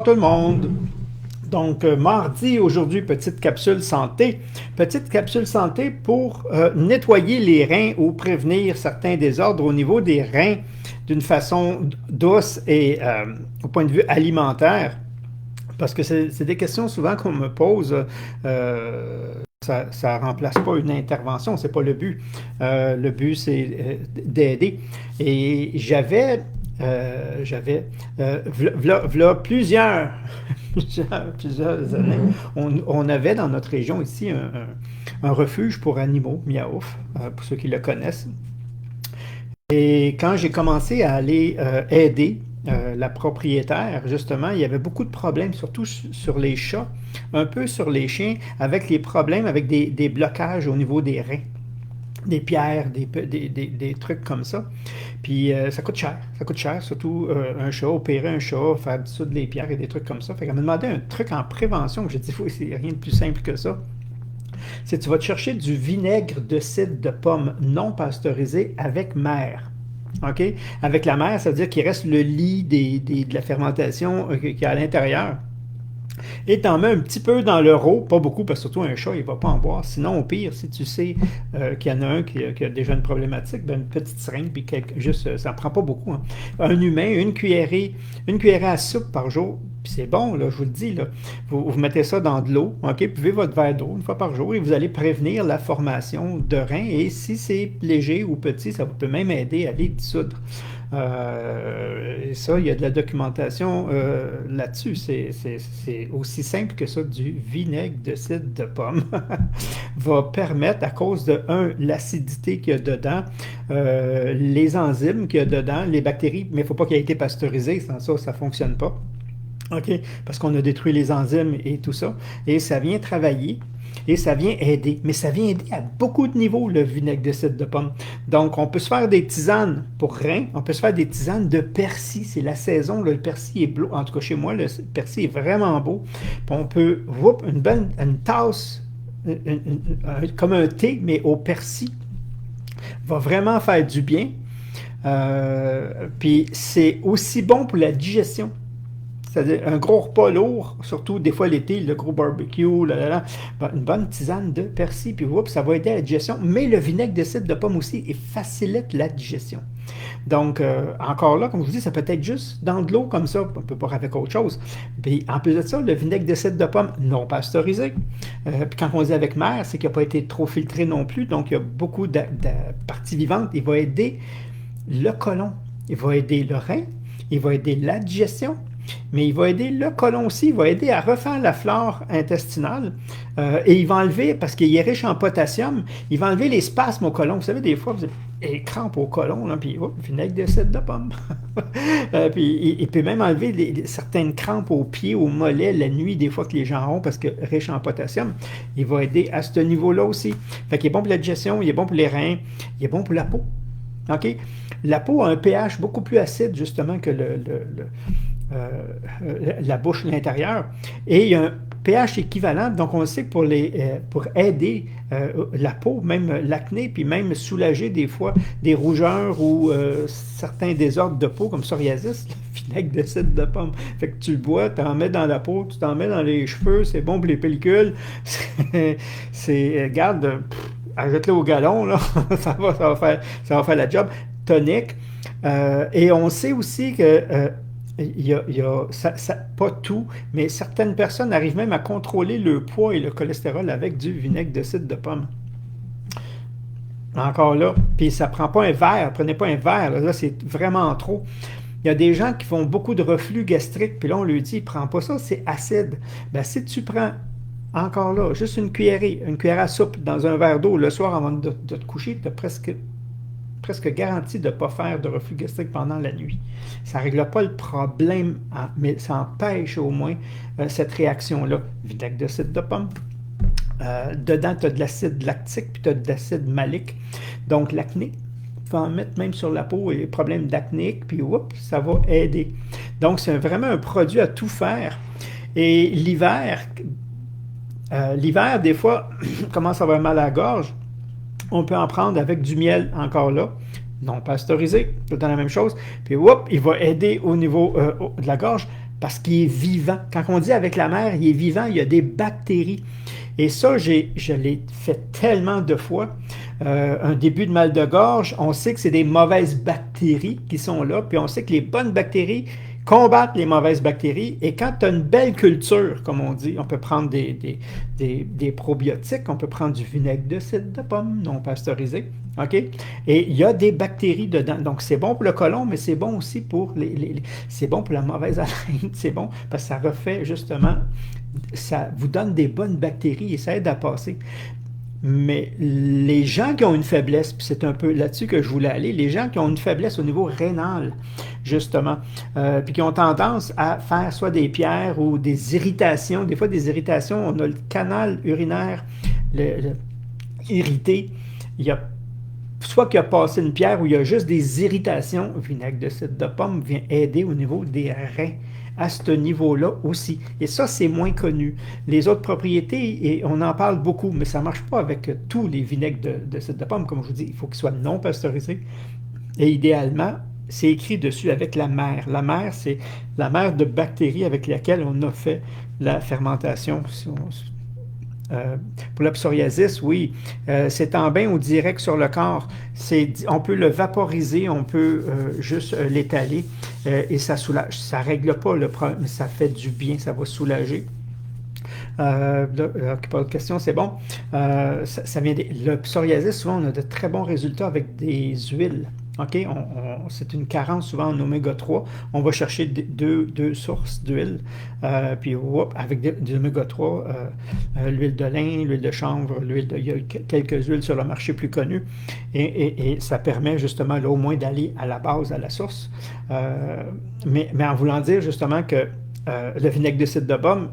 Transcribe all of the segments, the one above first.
Tout le monde. Donc, mardi, aujourd'hui, petite capsule santé. Petite capsule santé pour nettoyer les reins ou prévenir certains désordres au niveau des reins d'une façon douce et au point de vue alimentaire. Parce que c'est des questions souvent qu'on me pose. Ça ne remplace pas une intervention, c'est pas le but. Le but, c'est d'aider. Et v'là plusieurs années, on avait dans notre région ici un refuge pour animaux, Miaouf, pour ceux qui le connaissent. Et quand j'ai commencé à aller aider la propriétaire, justement, il y avait beaucoup de problèmes, surtout sur les chats, un peu sur les chiens, avec les problèmes, avec des blocages au niveau des reins, des pierres, des trucs comme ça. Puis ça coûte cher, surtout un chat, opérer un chat, faire dissoudre les pierres et des trucs comme ça. Fait qu'elle m'a demandé un truc en prévention, j'ai dit, c'est rien de plus simple que ça. C'est tu vas te chercher du vinaigre de cidre de pomme non pasteurisé avec mer. OK? Avec la mer, ça veut dire qu'il reste le lit de la fermentation qui est à l'intérieur. Et t'en mets un petit peu dans l'euro, pas beaucoup, parce que surtout un chat, il va pas en boire. Sinon, au pire, si tu sais qu'il y en a un qui a déjà une problématique, ben une petite seringue, puis juste, ça ne prend pas beaucoup. Hein. Un humain, une cuillerée à soupe par jour, puis c'est bon, là, je vous le dis, là. Vous mettez ça dans de l'eau, OK? Vous buvez votre verre d'eau une fois par jour et vous allez prévenir la formation de reins. Et si c'est léger ou petit, ça peut même aider à les dissoudre. Et ça, il y a de la documentation là-dessus. C'est aussi simple que ça. Du vinaigre de cidre de pomme va permettre, à cause de, l'acidité qu'il y a dedans, les enzymes qu'il y a dedans, les bactéries, mais il ne faut pas qu'il ait été pasteurisé, sans ça, ça ne fonctionne pas. OK? Parce qu'on a détruit les enzymes et tout ça. Et ça vient travailler. Et ça vient aider. Mais ça vient aider à beaucoup de niveaux, le vinaigre de cidre de pomme. Donc, on peut se faire des tisanes pour reins. On peut se faire des tisanes de persil. C'est la saison. Là, le persil est bleu. En tout cas, chez moi, le persil est vraiment beau. Puis on peut, une tasse, comme un thé, mais au persil, va vraiment faire du bien. Puis c'est aussi bon pour la digestion. C'est-à-dire un gros repas lourd, surtout des fois l'été, le gros barbecue, une bonne tisane de persil, puis ça va aider à la digestion. Mais le vinaigre de cidre de pomme aussi, il facilite la digestion. Donc, encore là, comme je vous dis, ça peut être juste dans de l'eau comme ça, on ne peut pas avec autre chose. Puis en plus de ça, le vinaigre de cidre de pomme non pasteurisé. Puis quand on dit avec mer, c'est qu'il n'a pas été trop filtré non plus, donc il y a beaucoup de parties vivantes. Il va aider le côlon, il va aider le rein, il va aider la digestion. Mais il va aider le côlon aussi, il va aider à refaire la flore intestinale et il va enlever, parce qu'il est riche en potassium, il va enlever les spasmes au côlon. Vous savez, des fois, vous avez des crampes au côlon, là, puis vinaigre de cidre de pomme. Puis il peut même enlever certaines crampes aux pieds, aux mollets, la nuit, des fois que les gens ont, parce que riche en potassium, il va aider à ce niveau-là aussi. Fait qu'il est bon pour la digestion, il est bon pour les reins, il est bon pour la peau. OK? La peau a un pH beaucoup plus acide, justement, que la bouche, l'intérieur. Et il y a un pH équivalent, donc on sait que pour aider la peau, même l'acné, puis même soulager des fois des rougeurs ou certains désordres de peau comme psoriasis, le vinaigre de cidre de pomme. Fait que tu le bois, tu en mets dans la peau, tu t'en mets dans les cheveux, c'est bon pour les pellicules. Regarde, ajoute-le au galon, là, ça va faire la job. Tonique. Et on sait aussi que pas tout, mais certaines personnes arrivent même à contrôler le poids et le cholestérol avec du vinaigre de cidre de pomme. Encore là, puis ça ne prend pas un verre, prenez pas un verre, là c'est vraiment trop. Il y a des gens qui font beaucoup de reflux gastrique, puis là on lui dit, prends pas ça, c'est acide. Ben si tu prends, encore là, juste une cuillère à soupe dans un verre d'eau le soir avant de te coucher, tu as presque garanti de ne pas faire de reflux gastrique pendant la nuit. Ça ne règle pas le problème, mais ça empêche au moins cette réaction-là. Vinaigre de cidre de pomme. Dedans, tu as de l'acide lactique, puis tu as de l'acide malique. Donc, l'acné, tu vas en mettre même sur la peau et les problèmes d'acné, puis ça va aider. Donc, c'est vraiment un produit à tout faire. Et l'hiver, des fois, on commence à avoir mal à la gorge. On peut en prendre avec du miel, encore là, non pasteurisé, tout dans la même chose. Puis, il va aider au niveau de la gorge. parce qu'il est vivant. Quand on dit avec la mer, il est vivant, il y a des bactéries. Et ça, je l'ai fait tellement de fois. Un début de mal de gorge, on sait que c'est des mauvaises bactéries qui sont là, puis on sait que les bonnes bactéries combattent les mauvaises bactéries. Et quand tu as une belle culture, comme on dit, on peut prendre des probiotiques, on peut prendre du vinaigre de cidre de pomme non pasteurisé. OK? Et il y a des bactéries dedans. Donc, c'est bon pour le côlon, mais c'est bon aussi pour c'est bon pour la mauvaise haleine. C'est bon parce que ça refait justement, ça vous donne des bonnes bactéries et ça aide à passer. Mais les gens qui ont une faiblesse, puis c'est un peu là-dessus que je voulais aller, les gens qui ont une faiblesse au niveau rénal, justement, puis qui ont tendance à faire soit des pierres ou des irritations, des fois des irritations, on a le canal urinaire irrité, il y a soit qu'il a passé une pierre ou il y a juste des irritations, vinaigre de cidre de pomme vient aider au niveau des reins à ce niveau-là aussi. Et ça, c'est moins connu. Les autres propriétés, et on en parle beaucoup, mais ça ne marche pas avec tous les vinaigres de cidre de pomme. Comme je vous dis, il faut qu'ils soient non pasteurisés. Et idéalement, c'est écrit dessus avec la mère. La mère, c'est la mère de bactéries avec laquelle on a fait la fermentation. Pour la psoriasis, oui, c'est en bain ou direct sur le corps. On peut le vaporiser, on peut juste l'étaler et ça soulage. Ça ne règle pas le problème, mais ça fait du bien, ça va soulager. Pas de question, c'est bon. Ça vient le psoriasis, souvent, on a de très bons résultats avec des huiles. OK? C'est une carence souvent en oméga 3. On va chercher deux sources d'huile. Puis, avec des oméga 3, l'huile de lin, l'huile de chanvre, il y a quelques huiles sur le marché plus connues. Et ça permet justement, là, au moins, d'aller à la base, à la source. Mais en voulant dire justement que le vinaigre de cidre de pomme,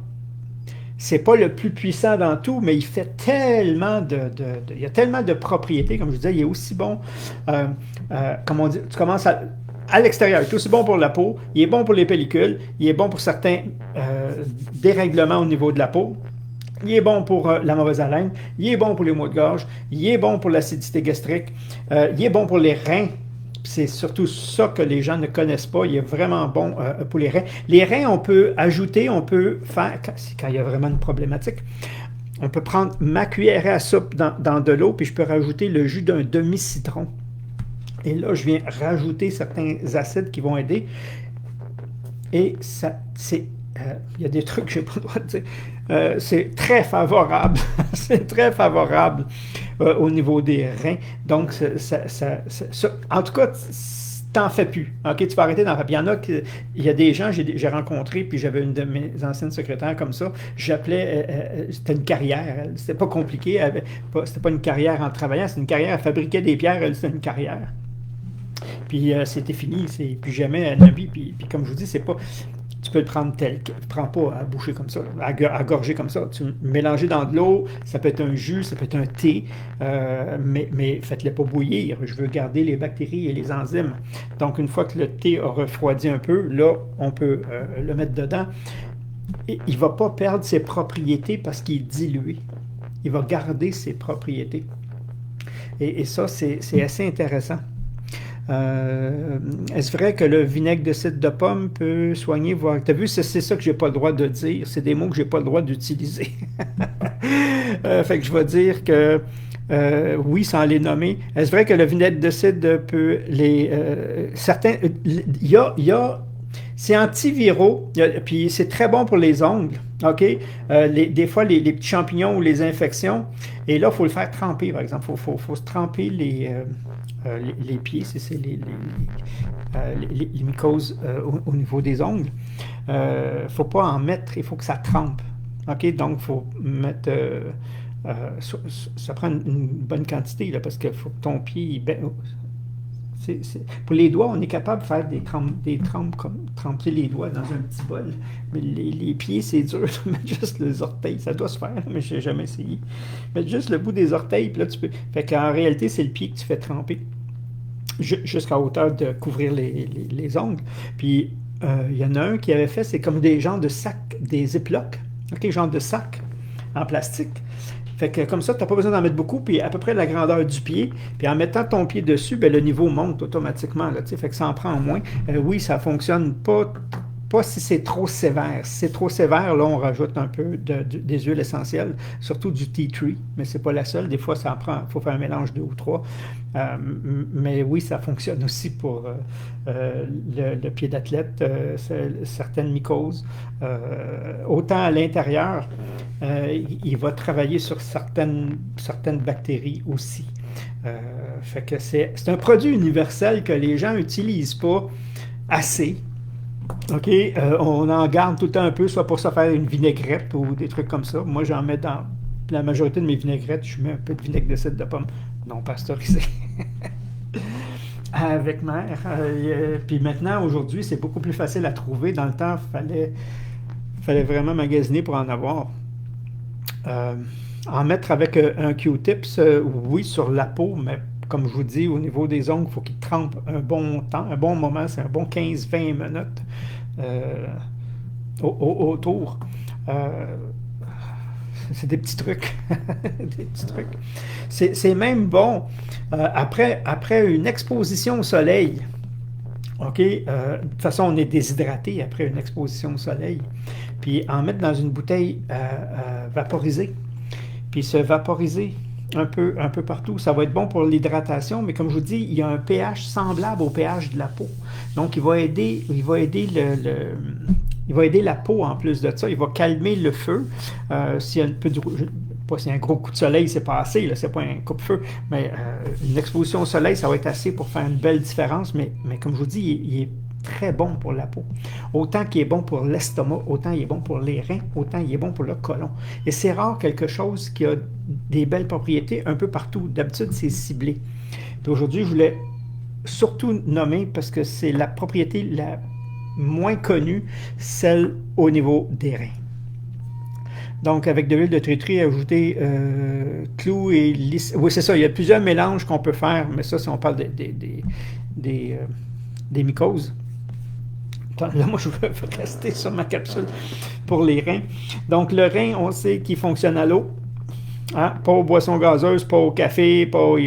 c'est pas le plus puissant dans tout, mais il fait tellement il y a tellement de propriétés, comme je disais, il est aussi bon, comme on dit, tu commences à l'extérieur, il est aussi bon pour la peau, il est bon pour les pellicules, il est bon pour certains dérèglements au niveau de la peau, il est bon pour la mauvaise haleine, il est bon pour les maux de gorge, il est bon pour l'acidité gastrique, il est bon pour les reins. C'est surtout ça que les gens ne connaissent pas. Il est vraiment bon pour les reins. Les reins, on peut ajouter, on peut faire, quand il y a vraiment une problématique, on peut prendre ma cuillère à soupe dans de l'eau, puis je peux rajouter le jus d'un demi-citron. Et là, je viens rajouter certains acides qui vont aider. Et ça, il y a des trucs que je n'ai pas le droit de dire. C'est très favorable. C'est très favorable au niveau des reins. Donc, en tout cas, t'en fais plus. OK, tu vas arrêter d'en faire. Puis il y a des gens, j'ai rencontré, puis j'avais une de mes anciennes secrétaires comme ça. J'appelais, c'était une carrière. C'était pas compliqué. C'était pas une carrière en travaillant, c'était une carrière. Elle fabriquait des pierres, elle, c'était une carrière. Puis c'était fini, c'est plus jamais un vie. Puis comme je vous dis, c'est pas. Tu peux le prendre tel quel. Prends pas à boucher comme ça, à gorger comme ça. Tu mélanger dans de l'eau, ça peut être un jus, ça peut être un thé, mais faites-le pas bouillir. Je veux garder les bactéries et les enzymes. Donc, une fois que le thé a refroidi un peu, là, on peut le mettre dedans. Et il ne va pas perdre ses propriétés parce qu'il est dilué. Il va garder ses propriétés. Et ça, c'est assez intéressant. Est-ce vrai que le vinaigre de cidre de pomme peut soigner, tu as vu, c'est ça que j'ai pas le droit de dire. C'est des mots que j'ai pas le droit d'utiliser. Fait que je vais dire que oui, sans les nommer. Est-ce vrai que le vinaigre de cidre peut certains. Il y a c'est antiviraux, puis c'est très bon pour les ongles. OK? Des fois, les petits champignons ou les infections. Et là, il faut le faire tremper, par exemple. Il faut se tremper les pieds, c'est les mycoses au niveau des ongles. Il ne faut pas en mettre, il faut que ça trempe. OK? Donc, il faut mettre. Ça prend une bonne quantité, là, parce qu'il faut que ton pied. Pour les doigts, on est capable de faire des trempes comme tremper les doigts dans un petit bol. Mais les pieds, c'est dur de mettre juste les orteils. Ça doit se faire, mais je n'ai jamais essayé. Mettre juste le bout des orteils, puis là, tu peux. Fait qu'en réalité, c'est le pied que tu fais tremper. Jusqu'à hauteur de couvrir les ongles. Puis, il y en a un qui avait fait, c'est comme des genres de sacs, des ziplocs. OK, genre de sacs en plastique. Fait que comme ça, tu n'as pas besoin d'en mettre beaucoup, puis à peu près la grandeur du pied. Puis en mettant ton pied dessus, ben, le niveau monte automatiquement. Là, fait que ça en prend moins. Oui, ça ne fonctionne pas pas si c'est trop sévère. Si c'est trop sévère, là, on rajoute un peu des huiles essentielles, surtout du tea tree, mais c'est pas la seule. Des fois, ça en prend, il faut faire un mélange 2 ou 3. Mais oui, ça fonctionne aussi pour le pied d'athlète, certaines mycoses. Autant à l'intérieur, il va travailler sur certaines bactéries aussi. Fait que c'est un produit universel que les gens n'utilisent pas assez. OK? On en garde tout le temps un peu, soit pour se faire une vinaigrette ou des trucs comme ça. Moi, j'en mets dans la majorité de mes vinaigrettes, je mets un peu de vinaigre de cidre de pomme non pasteurisé. Avec mer. Puis maintenant, aujourd'hui, c'est beaucoup plus facile à trouver. Dans le temps, fallait vraiment magasiner pour en avoir. En mettre avec un Q-tips, oui, sur la peau, mais comme je vous dis, au niveau des ongles, il faut qu'ils trempent un bon temps, un bon moment, c'est un bon 15-20 minutes autour. C'est des petits trucs. Des petits trucs. C'est même bon après une exposition au soleil. OK? De toute façon, on est déshydraté après une exposition au soleil. Puis en mettre dans une bouteille vaporisée. Puis se vaporiser un peu partout. Ça va être bon pour l'hydratation, mais comme je vous dis, il y a un pH semblable au pH de la peau. Donc, il va aider la peau en plus de ça. Il va calmer le feu. S'il y a un peu pas si un gros coup de soleil c'est pas assez, là, c'est pas un coupe-feu, mais une exposition au soleil, ça va être assez pour faire une belle différence, mais comme je vous dis, il est très bon pour la peau. Autant qu'il est bon pour l'estomac, autant il est bon pour les reins, autant il est bon pour le côlon. Et c'est rare quelque chose qui a des belles propriétés un peu partout. D'habitude, c'est ciblé. Puis aujourd'hui, je voulais surtout nommer, parce que c'est la propriété la moins connue, celle au niveau des reins. Donc, avec de l'huile de triturie, ajouter clous et lys. Oui, c'est ça. Il y a plusieurs mélanges qu'on peut faire, mais ça, si on parle des mycoses. Là, moi, je veux rester sur ma capsule pour les reins. Donc, le rein, on sait qu'il fonctionne à l'eau. Hein? Pas aux boissons gazeuses, pas au café, pas au...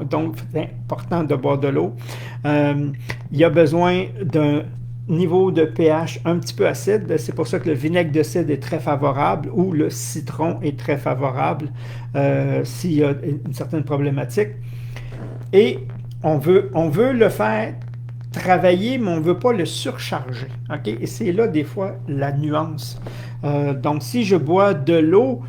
Donc, c'est important de boire de l'eau. Il y a besoin d'un niveau de pH un petit peu acide. C'est pour ça que le vinaigre de cidre est très favorable ou le citron est très favorable s'il y a une certaine problématique. Et on veut le faire travailler, mais on ne veut pas le surcharger. Okay? Et c'est là, des fois, la nuance. Donc, si je bois de l'eau,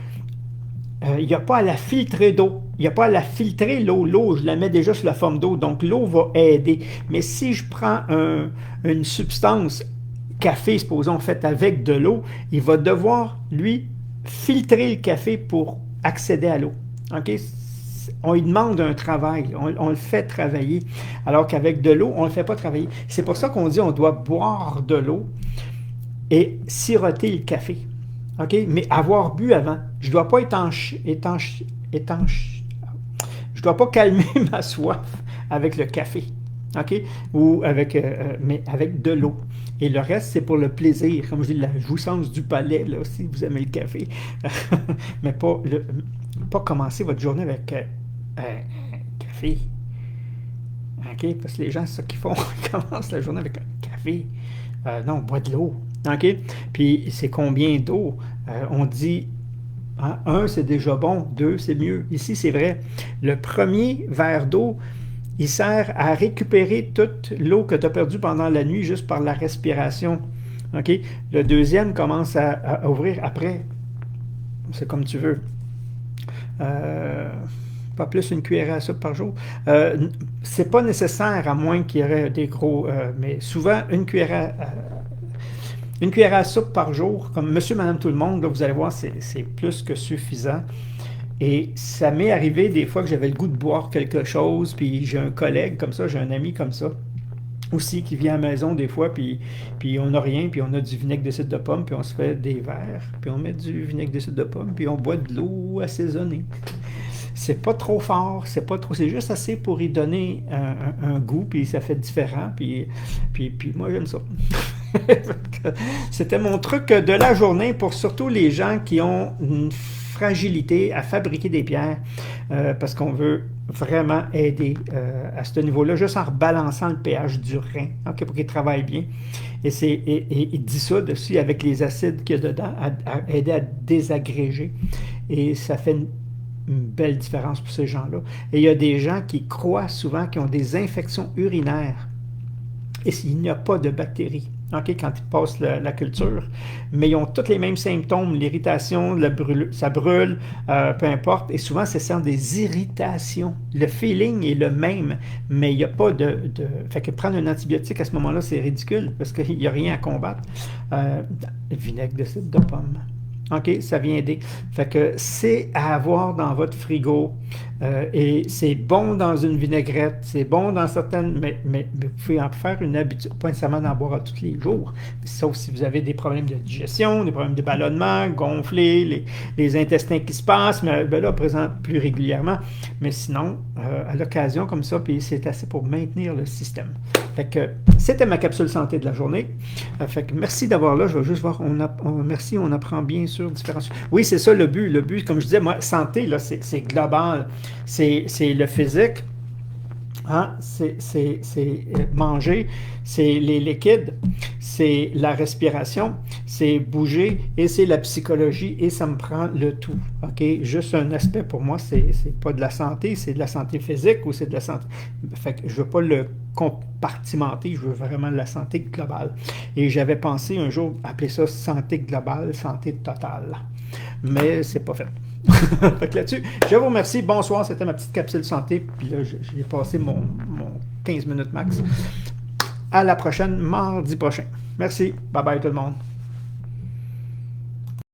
il n'y a pas à la filtrer d'eau. Il n'y a pas à la filtrer, l'eau. L'eau, je la mets déjà sous la forme d'eau. Donc, l'eau va aider. Mais si je prends une substance, café, supposons, faite avec de l'eau, il va devoir, lui, filtrer le café pour accéder à l'eau. OK? On lui demande un travail, on le fait travailler, alors qu'avec de l'eau, on ne le fait pas travailler. C'est pour ça qu'on dit qu'on doit boire de l'eau et siroter le café. OK? Mais avoir bu avant. Je ne dois pas je dois pas calmer ma soif avec le café. OK? Ou mais avec de l'eau. Et le reste, c'est pour le plaisir. Comme je dis, la jouissance du palais, là, si vous aimez le café. Mais pas commencer votre journée avec un café. OK? Parce que les gens, c'est ça qu'ils font. Ils commencent la journée avec un café. Non, on boit de l'eau. OK? Puis, c'est combien d'eau? On dit, hein, 1, c'est déjà bon. 2, c'est mieux. Ici, c'est vrai. Le premier verre d'eau, il sert à récupérer toute l'eau que tu as perdue pendant la nuit juste par la respiration. OK? Le deuxième commence à ouvrir après. C'est comme tu veux. Pas plus une cuillère à soupe par jour. C'est pas nécessaire, à moins qu'il y aurait des gros... mais souvent, une cuillère à soupe par jour, comme monsieur, madame, tout le monde, là, vous allez voir, c'est plus que suffisant. Et ça m'est arrivé des fois que j'avais le goût de boire quelque chose, puis j'ai un collègue comme ça, j'ai un ami comme ça, aussi qui vient à la maison des fois, puis on n'a rien, puis on a du vinaigre de cidre de pomme, puis on se fait des verres, puis on met du vinaigre de cidre de pomme, puis on boit de l'eau assaisonnée. C'est pas trop fort, c'est juste assez pour y donner un goût, puis ça fait différent, puis moi j'aime ça. C'était mon truc de la journée pour surtout les gens qui ont une fragilité à fabriquer des pierres, parce qu'on veut vraiment aider à ce niveau-là, juste en rebalançant le pH du rein, okay, pour qu'il travaille bien. Et dissoudre aussi avec les acides qu'il y a dedans, à aider à désagréger. Et ça fait une belle différence pour ces gens-là. Et il y a des gens qui croient souvent qu'ils ont des infections urinaires. Et s'il n'y a pas de bactéries, okay, quand ils passent la culture, mais ils ont tous les mêmes symptômes, l'irritation, ça brûle, peu importe, et souvent c'est ça des irritations. Le feeling est le même, mais il n'y a pas Fait que prendre un antibiotique à ce moment-là, c'est ridicule, parce qu'il n'y a rien à combattre. Vinaigre de cidre de pomme. OK, ça vient aider. Fait que c'est à avoir dans votre frigo. Et c'est bon dans une vinaigrette, c'est bon dans certaines, mais vous pouvez en faire une habitude, pas nécessairement d'en boire à tous les jours, sauf si vous avez des problèmes de digestion, des problèmes de ballonnement, gonflés, les intestins qui se passent, mais ben là, présent plus régulièrement. Mais sinon, à l'occasion comme ça, puis c'est assez pour maintenir le système. Fait que c'était ma capsule santé de la journée. Fait que merci d'avoir là. Je vais juste voir. Merci, on apprend bien sûr différents. Oui, c'est ça le but. Le but, comme je disais, moi, santé, là, c'est global. C'est le physique. Hein? C'est manger, c'est les liquides, c'est la respiration, c'est bouger et c'est la psychologie et ça me prend le tout. OK? Juste un aspect pour moi, c'est pas de la santé, c'est de la santé physique ou c'est de la santé. Fait que je veux pas le compartimenter, je veux vraiment la santé globale. Et j'avais pensé un jour appeler ça santé globale, santé totale. Mais c'est pas fait. Fait que là-dessus, je vous remercie. Bonsoir, c'était ma petite capsule santé. Puis là, j'ai passé mon 15 minutes max. À la prochaine, mardi prochain. Merci. Bye bye tout le monde.